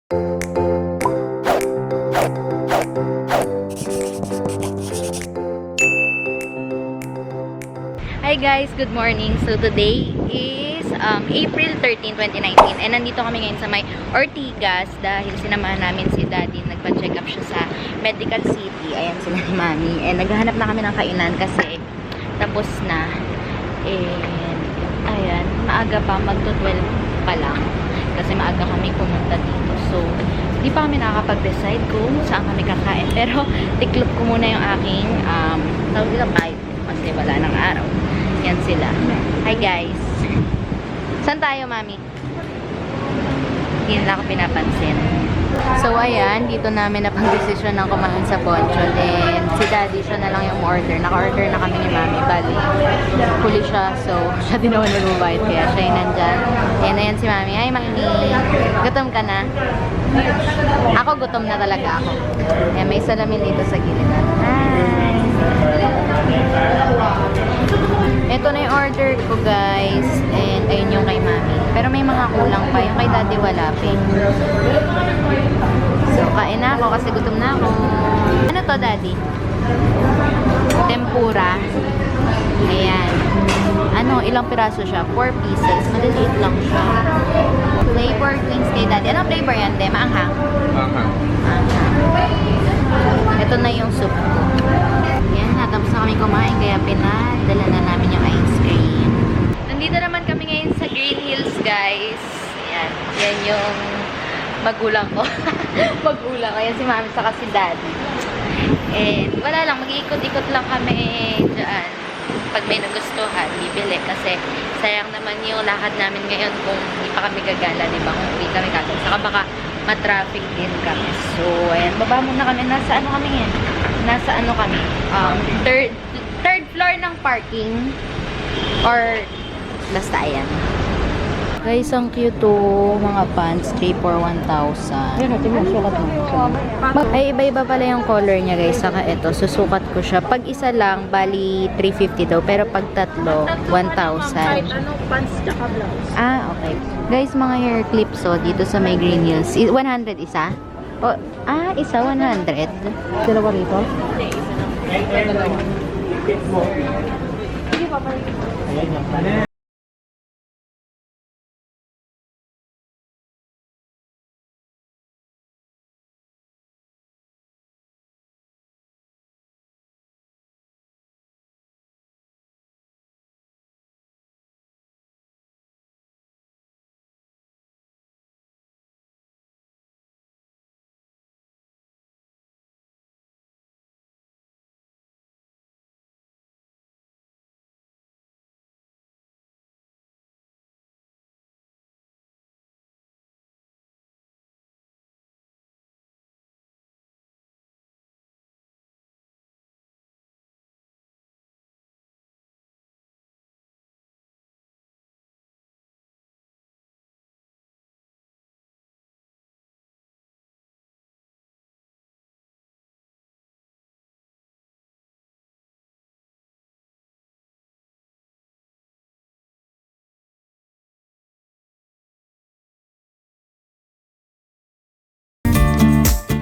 Hi guys, good morning. So today is April 13, 2019 and nandito kami ngayon sa may Ortigas dahil sinamahan namin si Daddy. Nagpa-check up siya sa Medical City. Ayan sila ni Mami. And naghahanap na kami ng kainan kasi tapos na. And ayan, maaga pa, magto-12 pa lang kasi maaga kami pumunta dito. So, hindi pa kami nakakapag-decide kung saan kami kakain. Pero, tiklop ko muna yung aking tawag dito, pipe kasi wala ng araw. Yan sila. Hi guys. Saan tayo, Mami? Hindi nila ako pinapansin. So, ayan. Dito namin napag-desisyon ng kumain sa Poncho. Then, si Daddy, siya na lang yung order. Naka-order na kami ni Mami. Bali, huli siya. So, siya din naman nag-mobile. Kaya siya yung nandyan. And ayan si Mami. Hi, Mami. Gutom ka na? Ako, gutom na talaga ako. Ayan, may salamin dito sa gilid. Hi. Ito na yung order ko, guys. And ayun yung kay Mami. Pero may mga kulang pa. Yung kay Daddy wala pa. So, kain na ako kasi gutom na ako. Ano to, Daddy? Tempura. Ayan. Ano, ilang piraso siya? 4 pieces. Maliliit lang siya. Flavor wings kay Daddy. Anong flavor yan, De? Maanghang? Maanghang. Ito na yung soup ko. Yan, natapos na kami kumain kaya pinadala na namin yung ice cream. Nandito naman kami ngayon sa Green Hills, guys. Yan. Yan yung magulang ko. Magulang ko. Yan si Mami saka si Daddy. And wala lang, mag-iikot-ikot lang kami dyan. Pag may nagustuhan, bibili. Kasi sayang naman yung lakad namin ngayon kung hindi pa kami gagala, diba? Kung hindi kami gagala. Saka baka matraffic din kami. So, ayan. Baba muna kami. Nasa ano kami yan? Nasa ano kami? Third floor ng parking. Or, basta ayan. Guys, ang cute to. Mga pants. 3 for 1,000. Yan, tingnan, sukat mo. Ay, iba-iba pala yung color niya, guys. Saka ito, susukat ko siya. Pag isa lang, bali 350 daw. Pero pag tatlo, 1,000. Anong pants tsaka blouse? Ah, okay. Guys, mga hair clips, so, dito sa may Green Hills. 100 isa? O, isa 100. Dalawa rito?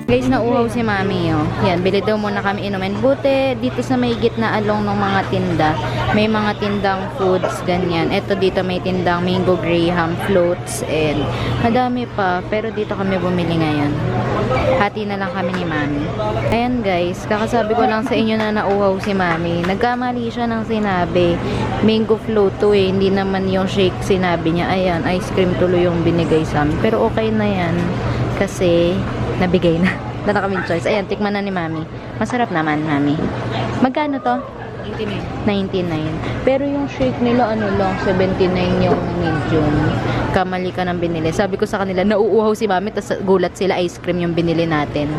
Guys, nauuhaw si Mami, oh. Yan, bili daw muna kami inumin. Buti, dito sa may gitna along ng mga tinda, may mga tindang foods, ganyan. Ito dito may tindang mango graham floats, and madami pa. Pero dito kami bumili ngayon. Hati na lang kami ni Mami. Ayan guys, kakasabi ko lang sa inyo na nauuhaw si Mami. Nagkamali siya ng sinabi. Mango float to eh, hindi naman yung shake sinabi niya. Ayan, ice cream tuloy yung binigay sa amin. Pero okay na yan. Kasi, nabigay na. Wala na kaming choice. Ayan, tikman na ni Mami. Masarap naman, Mami. Magkano to? 99. Pero yung shake nila, ano lang, 79 yung medium. Kamali ka ng binili. Sabi ko sa kanila, nauuhaw si Mami, tapos gulat sila, ice cream yung binili natin.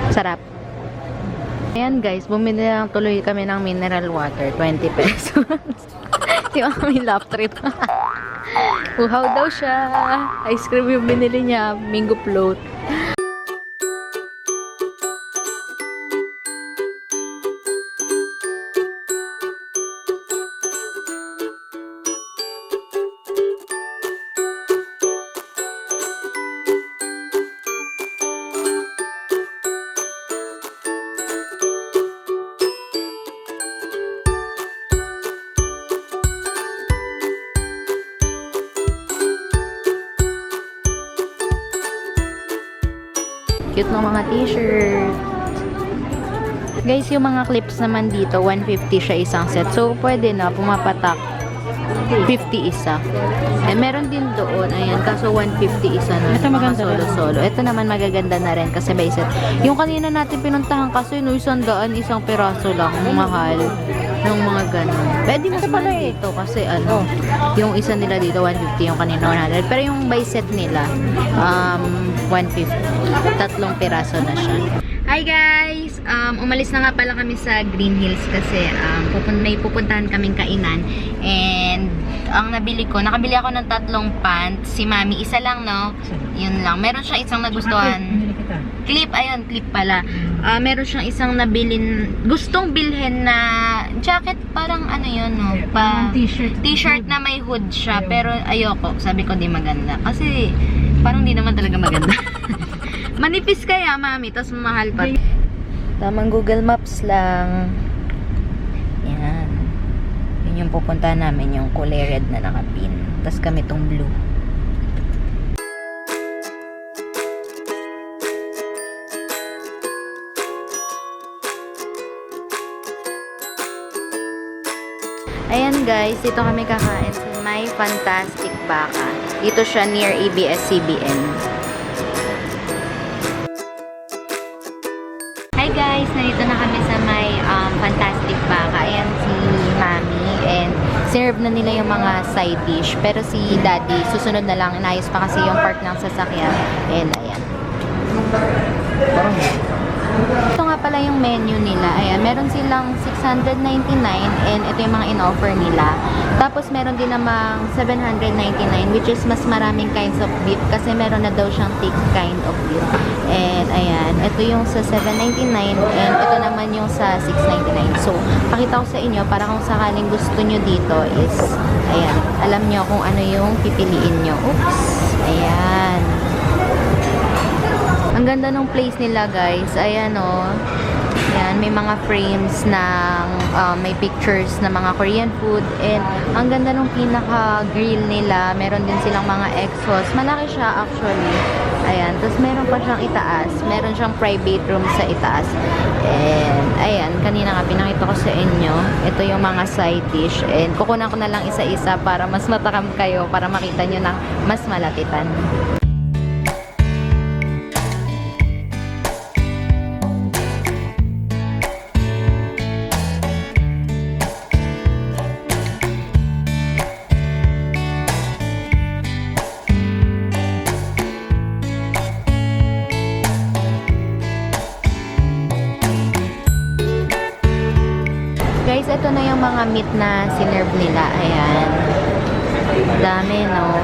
Sarap. Ayan guys, bumili lang tuloy kami ng mineral water. 20 pesos. Di ba kami lap trip? Uhaw daw siya. Ice cream yung binili niya. Mango float. Cute ng mga t-shirt. Guys, yung mga clips naman dito, 150 siya isang set. So, pwede na, pumapatak. 50 isa. Eh, meron din doon. Ayan, kaso 150 isa na. Ito maganda rin. Solo-solo. Ito naman magaganda na rin kasi by set. Yung kanina natin pinuntahan kasi no, 100, isang piraso lang. Mahal. Yung mga ganun. Pwede mas pala dito kasi ano, yung isa nila dito 150, yung kanina 100. Pero yung by set nila, 150. Tatlong piraso na siya. Hi guys! Umalis na nga pala kami sa Green Hills kasi may pupuntahan kaming kainan. And ang nakabili ako ng 3 pants. Si Mami, isa lang, no? Yun lang. Meron siyang isang nagustuhan. Clip, ayun, clip pala. Meron siyang isang gustong bilhin na jacket, parang ano yun, no? T-shirt na may hood siya. Pero ayoko. Sabi ko di maganda. Kasi parang di naman talaga maganda. Manipis kaya, Mami, tapos mahal pa. Tamang Google Maps lang. Yan. Yun yung pupunta namin, yung kulay red na nakapin. Tapos kami tong blue. Ayan guys, dito kami kakain sa May Fantastic Baka. Dito siya near ABS-CBN. Hi guys, nandito na kami sa may Fantastic Baka. Ayan si Mami and serve na nila yung mga side dish. Pero si Daddy, susunod na lang. Inayos pa kasi yung part ng sasakyan. And ayan. Ito nga pala yung menu nila. Ayan, meron silang 699 and ito yung mga in-offer nila. Tapos meron din namang 799 which is mas maraming kinds of beef kasi meron na daw siyang thick kind of beef. And ayan, ito yung sa 799 and ito naman yung sa 699. So, pakita ko sa inyo para kung sakaling gusto nyo dito is, ayan, alam nyo kung ano yung pipiliin nyo. Oops! Ayan. Ang ganda ng place nila guys. Ayan o. Ayan, may mga frames ng may pictures na mga Korean food. And ang ganda ng pinaka-grill nila. Meron din silang mga exhaust. Malaki siya actually. Ayan. Tapos meron pa siyang itaas. Meron siyang private room sa itaas. And ayan, kanina nga pinakita ko sa inyo. Ito yung mga side dish. And kukunan ko na lang isa-isa para mas matakam kayo. Para makita nyo ng mas malapitan. Guys, ito na yung mga meat na sinerve nila. Ayan. Dami, no?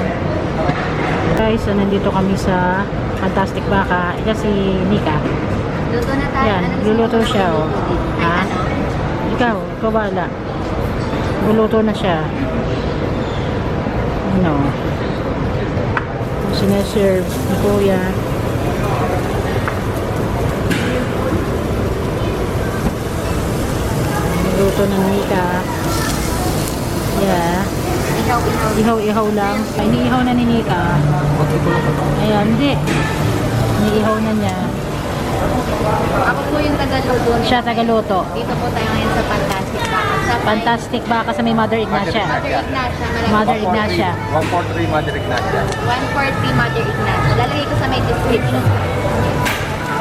Guys, so nandito kami sa Fantastic Baka. Ito si Nika. Luto na tayo. Yan, luluto siya, oh. Ha? Ikaw wala. Luluto na siya. Ano? Sineserve ni Kuya. Luto ng Nika. Yeah. Ihaw lang. Ay, iniihaw na ni Nika. Ayan, hindi. Iniihaw na niya. Ako po yung tagaluto. Siya tagaluto. Dito po tayo ngayon sa Fantastic Baka. Fantastic Baka sa may Mother Ignacia. Mother Ignacia. Mother Ignacia. 143 Mother Ignacia. 140 Mother Ignacia. Lalagay ko sa may description.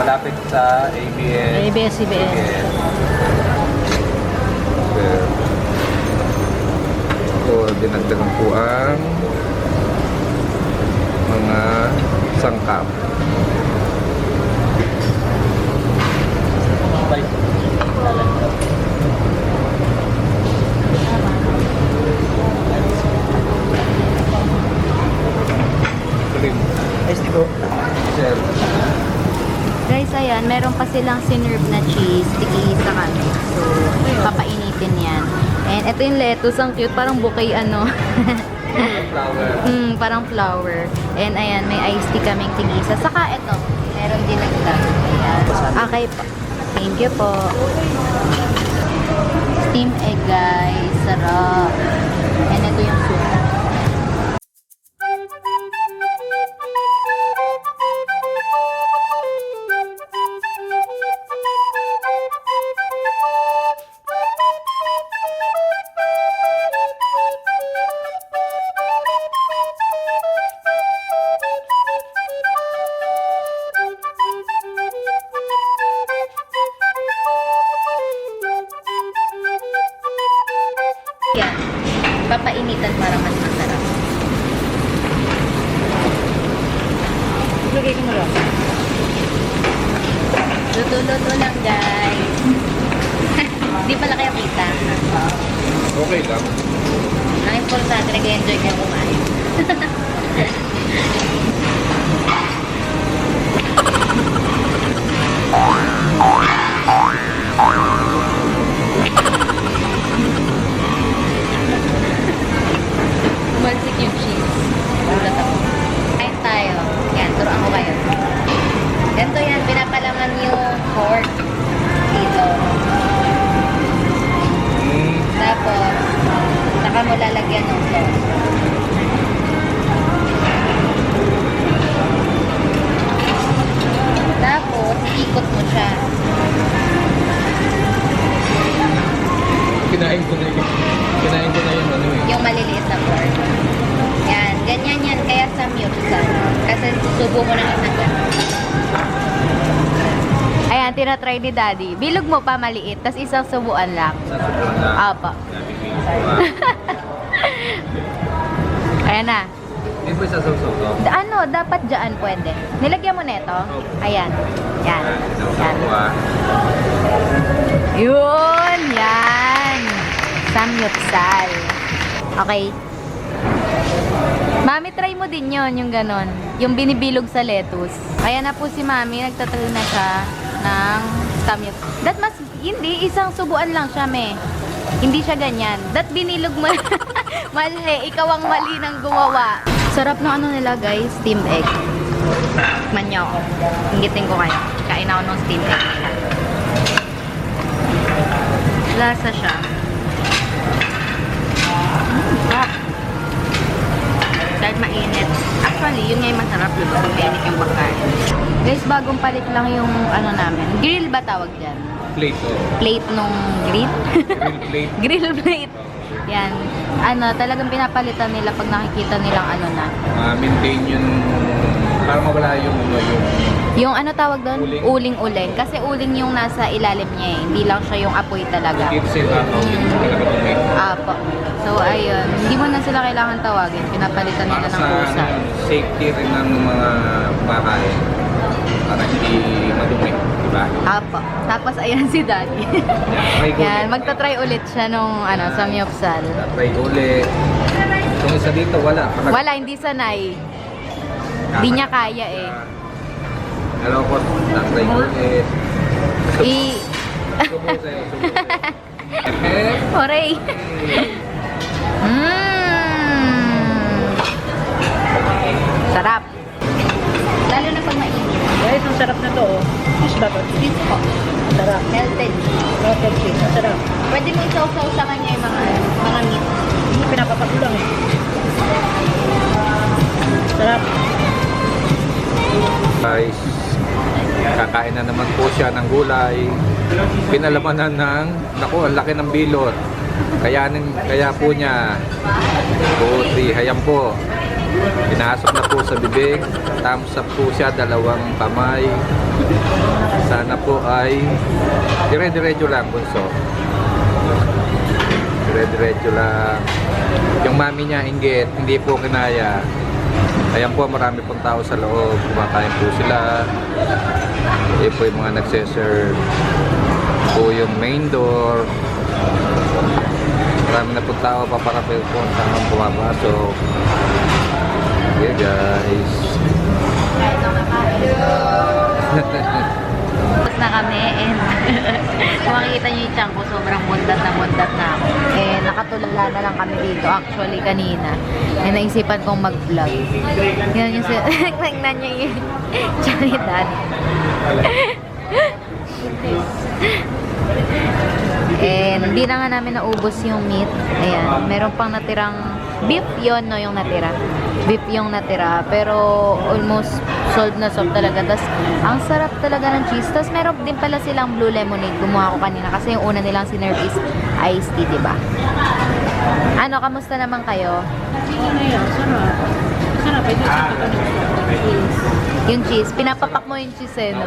Malapit sa ABS. ABS-CBN. So, dinagdagan po ang mga sangkap. Sir. Guys, ayan, meron pa silang sinerve na cheese. Tig-iisa kami. So, papainitin yan. And ito yung lettuce. Ang cute. Parang bouquet, ano. Flower. Parang flower. And ayan, may iced tea kaming tig-isa. Saka ito, meron din nagdag. Ayan. Okay po. Thank you po. Steam egg, guys. Sarap. And ito yung soup. papalitan para mas masarap. Lagay ko mo lang. Luto-luto lang, guys. Di pala kayo kita. Okay lang. Ang importante, nag-enjoy kayo kumain. Malsik yung cheese. Ulat ako. Kain tayo. Yan, turuan ko kayo. Ganito yan, pinapalaman yung pork dito. Tapos, saka mo lalagyan ng sauce. Tapos, ikot mo siya. Kinain ko na yung ano eh. Yung maliliit na pork. Yan, ganyan yan. Kaya samyupsal. Kasi susubo mo ng isang ganun. Ayan, tinatry ni Daddy. Bilog mo pa maliit, tas isang subuan lang. Sa sobrang na. Apa. Nabibig ko Ayan na. Hindi po isa sa soto. Ano, dapat dyan pwede. Nilagyan mo na ito. Ayan. Yan. Yan. Yun! Yan! Samyupsal. Okay. Mami, try mo din yon yung ganon. Yung binibilog sa lettuce. Ayan na po si Mami. Nagtatry na siya ng samyupsal. That mas, hindi. Isang subuan lang siya, me. Hindi siya ganyan. That binilog mo. Mali. Ikaw ang mali ng gumawa. Sarap ng ano nila, guys. Steamed egg. Tikman niyo ako. Inggitin ko kayo. Kain ako ng steamed egg nila. Lasa siya. Sarap. Kahit mainit. Actually, yun nga yung masarap yun. Kasi mainit yung pagkain. Guys, bagong palit lang yung ano namin. Grill ba tawag dyan? Plate oh. Plate nung grill? Grill plate. Grill plate. Yan. Ano, talagang pinapalitan nila pag nakikita nilang ano na. Maintain yung para mawala yung ano yung Yung ano tawag doon? Uling. Uling-uling. Kasi uling yung nasa ilalim niya eh. Hindi lang siya yung apoy talaga. it's it yung pinakadumi. Apo. So, ayun. Hindi mo na sila kailangan tawagin. Pinapalitan nila Para ng sa pusa. ano, safety rin ng mga kumakain. Para hindi madumi, di ba? Apo. Tapos, ayan si Daddy. Try ko Yan. ulit. Magta-try ulit siya nung ano, samyupsal. Try ko ulit. Kung isa dito, wala. Wala, hindi sanay. Hindi niya kaya eh. Hello po, try ko ulit. Subo sa'yo, subo sa'yo. Hooray! Sarap. Lalo na pag mainit. Guys, ang sarap na to, oh. Fish ba to? Cheese po. Ang sarap. Melted. Roasted fish. Ang sarap. Pwede mo isaw-saw sa kanya yung mga meat. Hindi pinapapakulang eh. Sarap. Guys, kakain na naman po siya ng gulay. Pinalamanan ng, naku, ang laki ng bilot. Kaya po niya, 2, 3, hayam po. Pinasok na po sa bibig. Thumbs up po siya, 2 kamay. Sana po ay dire-diretso lang, bunso. Dire-diretso lang. Yung mami niya, inggit, hindi po kinaya. Ayan po, marami pong tao sa loob. Kumakain po sila. Ayan po yung mga nagseserve. Po yung main door. Marami na po tao. Paparapil po ang tao pumapasok. Okay guys. Tapos na kami and kung makikita nyo yung tiyan ko, sobrang bundat na ako. Eh, nakatulala na lang kami dito actually kanina. Eh, naisipan kong mag-vlog. Yan yung nagnan niya yung tiyan ni Dad. And hindi na nga namin naubos yung meat. Ayan, meron pang natirang beef yon no, yung natira. Beef yung natira. Pero almost solved na solved talaga. Tapos, ang sarap talaga ng cheese. Tapos, meron din pala silang blue lemonade. Gumawa ko kanina. Kasi yung una nilang sinerve is iced tea, diba? Ano, kamusta naman kayo? Ano yan? Sarap. Sarap. Ito sa Yung cheese. Pinapapak mo yung cheese eh, no?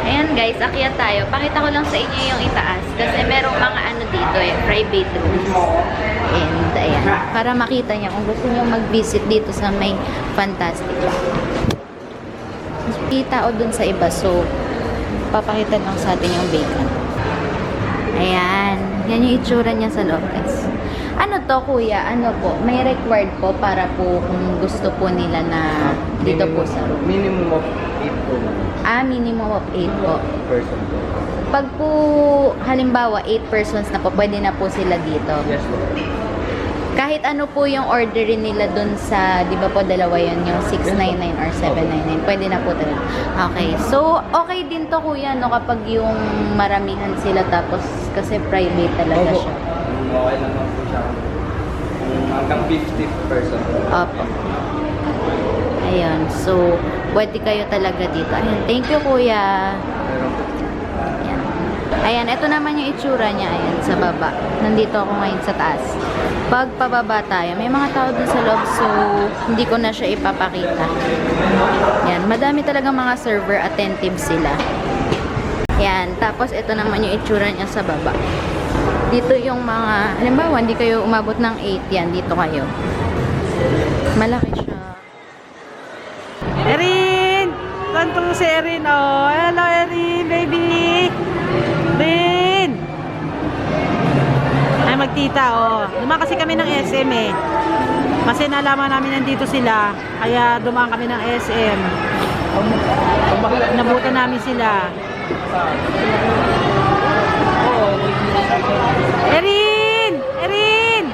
Ayan guys, akyat tayo. Pakita ko lang sa inyo yung itaas. Kasi merong mga ano dito eh, private rooms. And ayan, para makita niya kung gusto niyo mag-visit dito sa may Fantastic. Kita o dun sa iba. So, papakita lang sa atin yung bacon. Ayan. Yan yung itsura niya sa loob guys. Ano to kuya? Ano po? May required po para po kung gusto po nila na dito po sa room. Minimum of 8 po. Minimum of 8 po. Person po. Pag po, halimbawa, 8 persons na po, pwede na po sila dito. Yes po. Kahit ano po yung orderin nila dun sa, di ba po, dalawa yun, yung 699 or 799, pwede na po talaga. Okay. So, okay din to kuya, no, kapag yung maramihan sila tapos, kasi private talaga Opo. siya. Okay naman po siya. Hanggang 50 person po. Opo. Ayan. So, pwede kayo talaga dito. Ayan. Thank you, kuya. Ayan. Ayan. Ito naman yung itsura niya. Ayan. Sa baba. Nandito ako ngayon sa taas. Pag pababa tayo, may mga tao dun sa loob. So, hindi ko na siya ipapakita. Ayan. Madami talaga mga server. Attentive sila. Ayan. Tapos, ito naman yung itsura niya sa baba. Dito yung mga, halimbawa, hindi kayo umabot ng 8 yan. Dito kayo. Malaki siya. Erin! Tantong si Erin, oh. Hello, Erin, baby! Erin! Ay, magtita, oh. Dumaan kasi kami ng SM, eh. Kasi nalaman namin nandito sila. Kaya dumaan kami ng SM. Nabutan namin sila. Erin! Erin!